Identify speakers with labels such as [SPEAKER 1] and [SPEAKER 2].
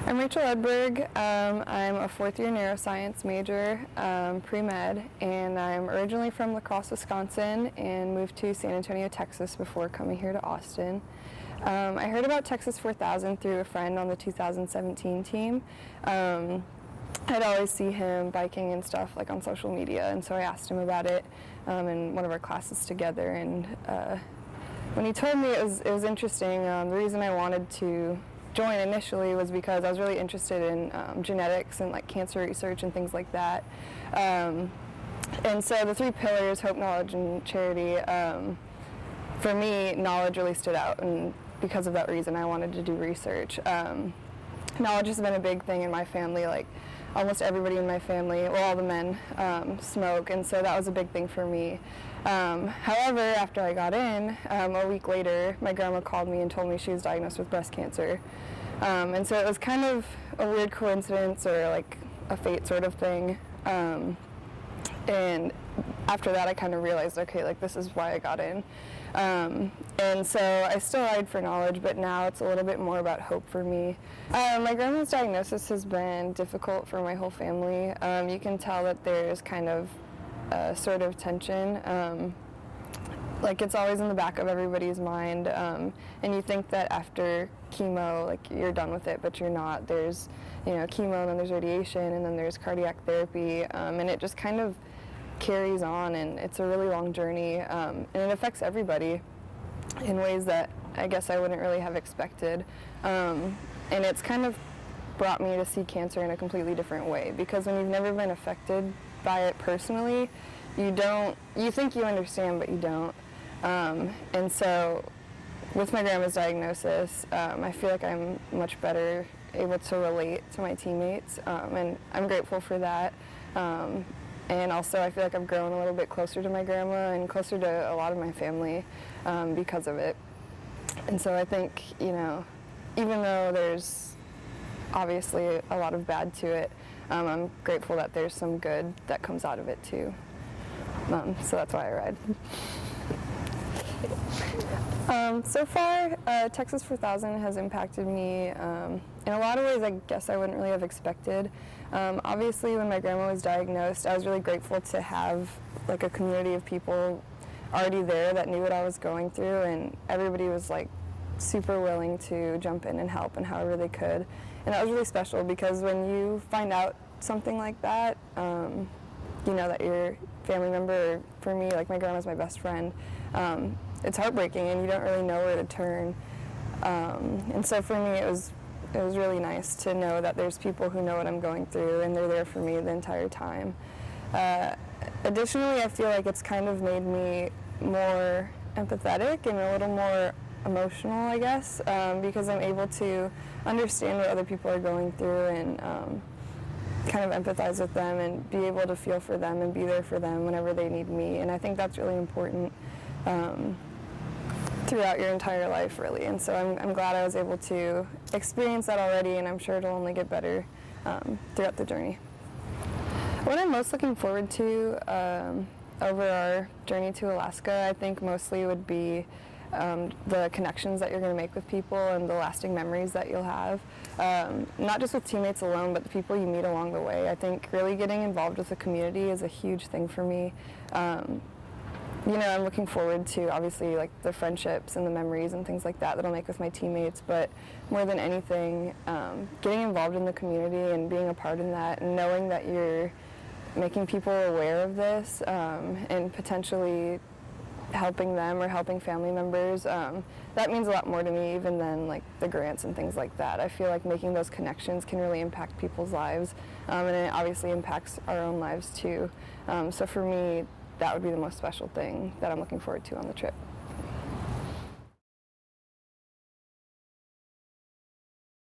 [SPEAKER 1] I'm Rachel Edberg. I'm a fourth-year neuroscience major, pre-med, and I'm originally from La Crosse, Wisconsin, and moved to San Antonio, Texas before coming here to Austin. I heard about Texas 4000 through a friend on the 2017 team. I'd always see him biking and stuff like on social media, and so I asked him about it in one of our classes together. And when he told me, it was interesting. The reason I wanted to join initially was because I was really interested in genetics and like cancer research and things like that. And so the three pillars, hope, knowledge, and charity, for me, knowledge really stood out, and because of that reason, I wanted to do research. Knowledge has been a big thing in my family. Like almost everybody in my family, well, all the men smoke, and so that was a big thing for me. However, after I got in, a week later, my grandma called me and told me she was diagnosed with breast cancer. And so it was kind of a weird coincidence, or like a fate sort of thing. And after that, I kind of realized, okay, like this is why I got in. And so I still ride for knowledge, but now it's a little bit more about hope for me. My grandma's diagnosis has been difficult for my whole family. You can tell that there's kind of a sort of tension. Like it's always in the back of everybody's mind. And you think that after chemo, like you're done with it, but you're not. There's, chemo, and then there's radiation, and then there's cardiac therapy, and it just kind of carries on, and it's a really long journey, and it affects everybody in ways that I guess I wouldn't really have expected. And it's kind of brought me to see cancer in a completely different way, because when you've never been affected by it personally, you think you understand, but you don't. And so with my grandma's diagnosis, I feel like I'm much better able to relate to my teammates, and I'm grateful for that. And also I feel like I've grown a little bit closer to my grandma and closer to a lot of my family because of it. And so I think, even though there's obviously a lot of bad to it, I'm grateful that there's some good that comes out of it too. So that's why I ride. So far, Texas 4000 has impacted me in a lot of ways I guess I wouldn't really have expected. Obviously, when my grandma was diagnosed, I was really grateful to have like a community of people already there that knew what I was going through, and everybody was like super willing to jump in and help in however they could. And that was really special, because when you find out something like that, that your family member, for me, like my grandma's my best friend, it's heartbreaking, and you don't really know where to turn. And so for me, it was really nice to know that there's people who know what I'm going through, and they're there for me the entire time. Additionally, I feel like it's kind of made me more empathetic and a little more emotional, I guess, because I'm able to understand what other people are going through and kind of empathize with them and be able to feel for them and be there for them whenever they need me. And I think that's really important throughout your entire life, really. And so I'm glad I was able to experience that already, and I'm sure it'll only get better throughout the journey. What I'm most looking forward to over our journey to Alaska, I think mostly would be the connections that you're going to make with people and the lasting memories that you'll have. Not just with teammates alone, but the people you meet along the way. I think really getting involved with the community is a huge thing for me. I'm looking forward to obviously like the friendships and the memories and things like that I'll make with my teammates, but more than anything, getting involved in the community and being a part in that, and knowing that you're making people aware of this and potentially helping them or helping family members, that means a lot more to me even than like the grants and things like that. I feel like making those connections can really impact people's lives, and it obviously impacts our own lives too. So for me, that would be the most special thing that I'm looking forward to on the trip.